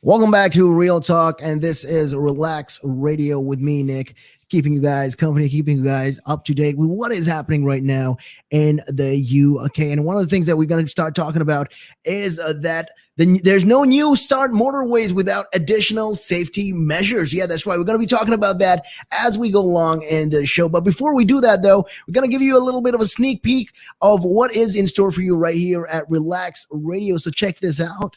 Welcome back to Real Talk, and this is Relax Radio with me, Nick, keeping you guys company, keeping you guys up to date with what is happening right now in the UK. And one of the things that we're going to start talking about is that there's no new start motorways without additional safety measures. Yeah, that's right. We're going to be talking about that as we go along in the show. But before we do that, though, we're going to give you a little bit of a sneak peek of what is in store for you right here at Relax Radio. So check this out.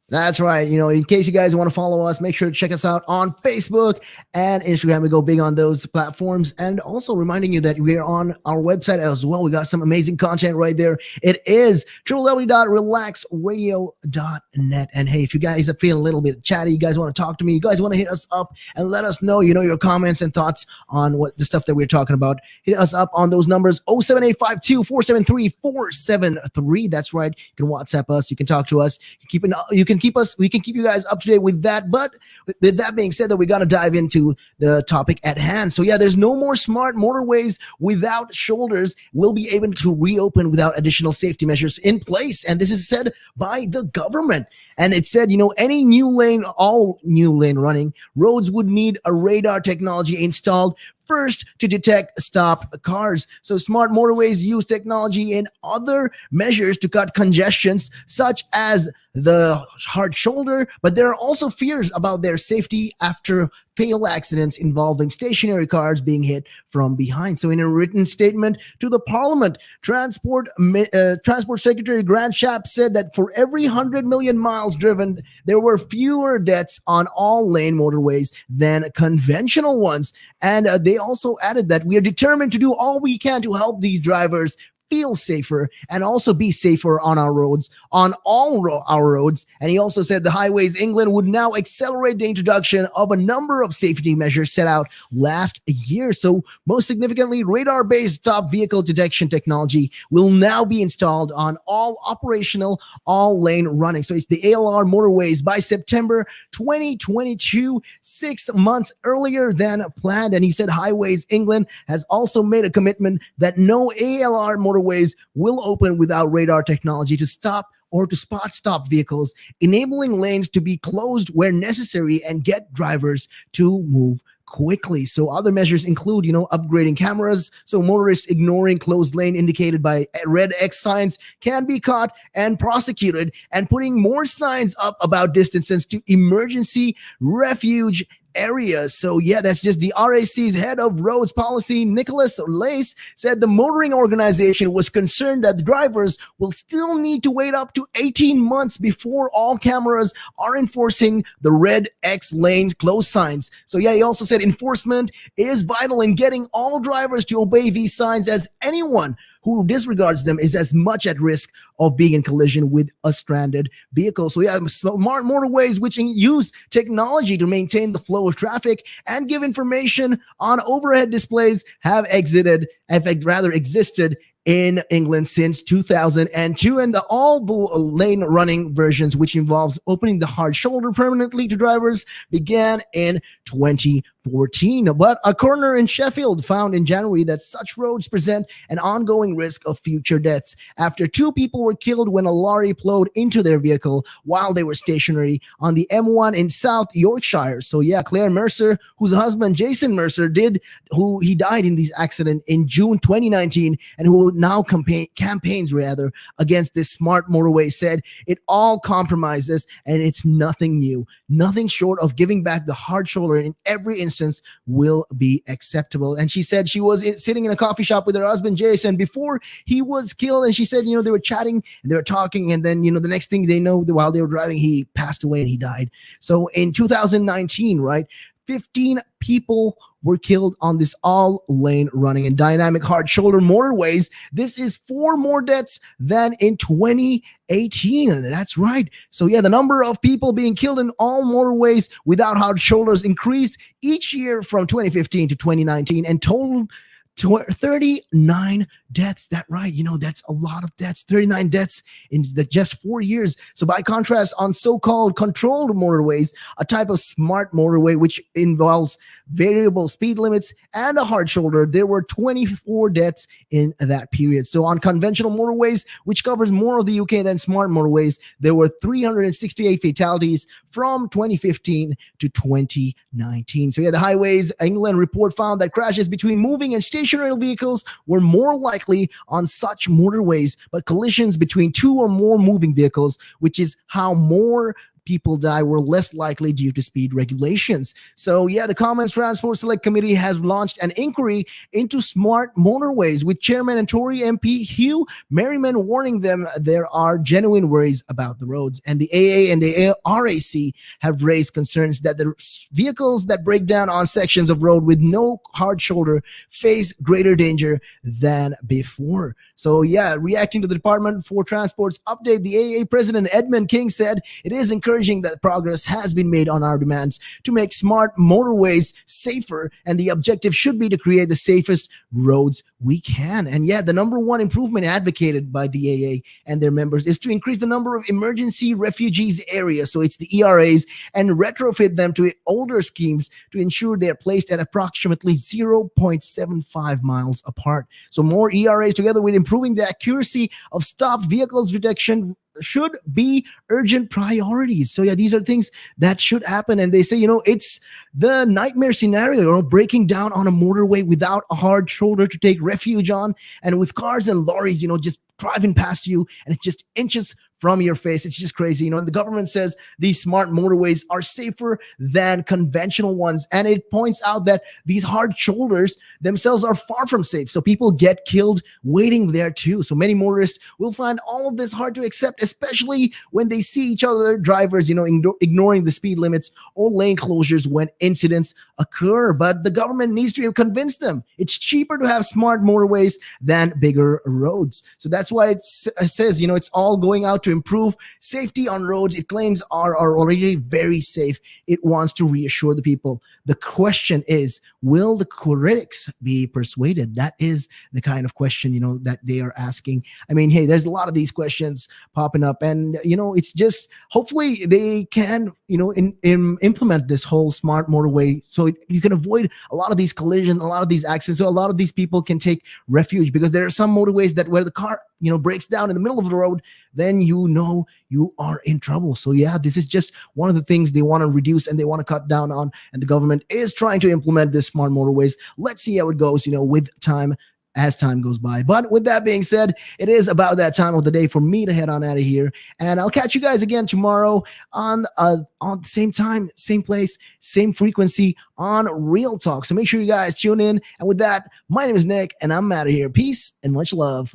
That's right. In case you guys want to follow us, make sure to check us out on Facebook and Instagram. We go big on those platforms. And also reminding you that we're on our website as well. We got some amazing content right there. It is www.relaxradio.net. And hey, if you guys are feeling a little bit chatty, you guys want to talk to me, you guys want to hit us up and let us know, your comments and thoughts on what the stuff that we're talking about. Hit us up on those numbers, 07852-473-473. That's right. You can WhatsApp us. You can talk to us. We can keep you guys up to date with that. But with that being said, that we got to dive into the topic at hand. So yeah, there's no more smart motorways without shoulders. We'll be able to reopen without additional safety measures in place. And this is said by the government. And it said, any all new lane running roads would need a radar technology installed first to detect stopped cars. So smart motorways use technology and other measures to cut congestions, such as the hard shoulder, but there are also fears about their safety after fatal accidents involving stationary cars being hit from behind. So in a written statement to the Parliament, Transport Secretary Grant Shapps said that for every 100 million miles driven, there were fewer deaths on all lane motorways than conventional ones. And they also added that we are determined to do all we can to help these drivers feel safer and also be safer on our roads, on all our roads. And he also said the Highways England would now accelerate the introduction of a number of safety measures set out last year. So most significantly, radar-based stop vehicle detection technology will now be installed on all operational, all-lane running. So it's the ALR motorways by September 2022, 6 months earlier than planned. And he said Highways England has also made a commitment that no ALR motorways will open without radar technology to stop or to spot stop vehicles, enabling lanes to be closed where necessary and get drivers to move quickly. So other measures include, upgrading cameras. So motorists ignoring closed lane indicated by red X signs can be caught and prosecuted, and putting more signs up about distances to emergency refuge areas. So yeah, that's just the RAC's head of roads policy, Nicholas Lace, said the motoring organization was concerned that drivers will still need to wait up to 18 months before all cameras are enforcing the red X lane close signs. So yeah, he also said enforcement is vital in getting all drivers to obey these signs, as anyone who disregards them is as much at risk of being in collision with a stranded vehicle. So yeah, smart motorways which use technology to maintain the flow of traffic and give information on overhead displays have existed in England since 2002, and the all-lane running versions, which involves opening the hard shoulder permanently to drivers, began in 2014. But a coroner in Sheffield found in January that such roads present an ongoing risk of future deaths after 2 people were killed when a lorry plowed into their vehicle while they were stationary on the M1 in South Yorkshire. So yeah, Claire Mercer, whose husband Jason Mercer died in this accident in June 2019, and who now campaigns against this smart motorway, said it all compromises and it's nothing new. Nothing short of giving back the hard shoulder in every instance will be acceptable. And she said she was sitting in a coffee shop with her husband Jason before he was killed, and she said they were chatting and they were talking, and then the next thing they know, while they were driving, he passed away and he died. So in 2019, right, 15 people were killed on this all-lane running and dynamic hard shoulder motorways. This is 4 more deaths than in 2018. And that's right. So yeah, the number of people being killed in all motorways without hard shoulders increased each year from 2015 to 2019 and totaled 39 deaths. That right, that's a lot of deaths. 39 deaths in just 4 years. So by contrast, on so-called controlled motorways, a type of smart motorway which involves variable speed limits and a hard shoulder, there were 24 deaths in that period. So on conventional motorways, which covers more of the UK than smart motorways, there were 368 fatalities from 2015 to 2019. So yeah, the Highways England report found that crashes between moving and stationary vehicles were more likely on such motorways, but collisions between 2 or more moving vehicles, which is how more people die, were less likely due to speed regulations. So yeah, the Commons Transport Select Committee has launched an inquiry into smart motorways, with Chairman and Tory MP Hugh Merriman warning them there are genuine worries about the roads. And the AA and the RAC have raised concerns that the vehicles that break down on sections of road with no hard shoulder face greater danger than before. So yeah, reacting to the Department for Transport's update, the AA President Edmund King said it is encouraging that progress has been made on our demands to make smart motorways safer, and the objective should be to create the safest roads we can. And yeah, the number one improvement advocated by the AA and their members is to increase the number of emergency refugees areas, so it's the ERAs, and retrofit them to older schemes to ensure they are placed at approximately 0.75 miles apart. So more ERAs, together with improving the accuracy of stopped vehicles detection, should be urgent priorities. So yeah, these are things that should happen. And they say, it's the nightmare scenario, breaking down on a motorway without a hard shoulder to take refuge on, and with cars and lorries, just driving past you, and it's just inches from your face. It's just crazy. And the government says these smart motorways are safer than conventional ones. And it points out that these hard shoulders themselves are far from safe. So people get killed waiting there too. So many motorists will find all of this hard to accept, especially when they see each other drivers, ignoring the speed limits or lane closures when incidents occur. But the government needs to convince them it's cheaper to have smart motorways than bigger roads. So that's why it says, it's all going out to improve safety on roads it claims are already very safe. It wants to reassure the people. The question is, will the critics be persuaded? That is the kind of question, that they are asking. I mean, hey, there's a lot of these questions popping up, and, it's just, hopefully they can, implement this whole smart motorway so you can avoid a lot of these collisions, a lot of these accidents, so a lot of these people can take refuge, because there are some motorways that where the car breaks down in the middle of the road, then you are in trouble. So yeah, this is just one of the things they want to reduce and they want to cut down on, and the government is trying to implement this smart motorways. Let's see how it goes, with time, as time goes by. But with that being said, it is about that time of the day for me to head on out of here, and I'll catch you guys again tomorrow on the same time, same place, same frequency on Real Talk. So make sure you guys tune in. And with that, my name is Nick, and I'm out of here. Peace and much love.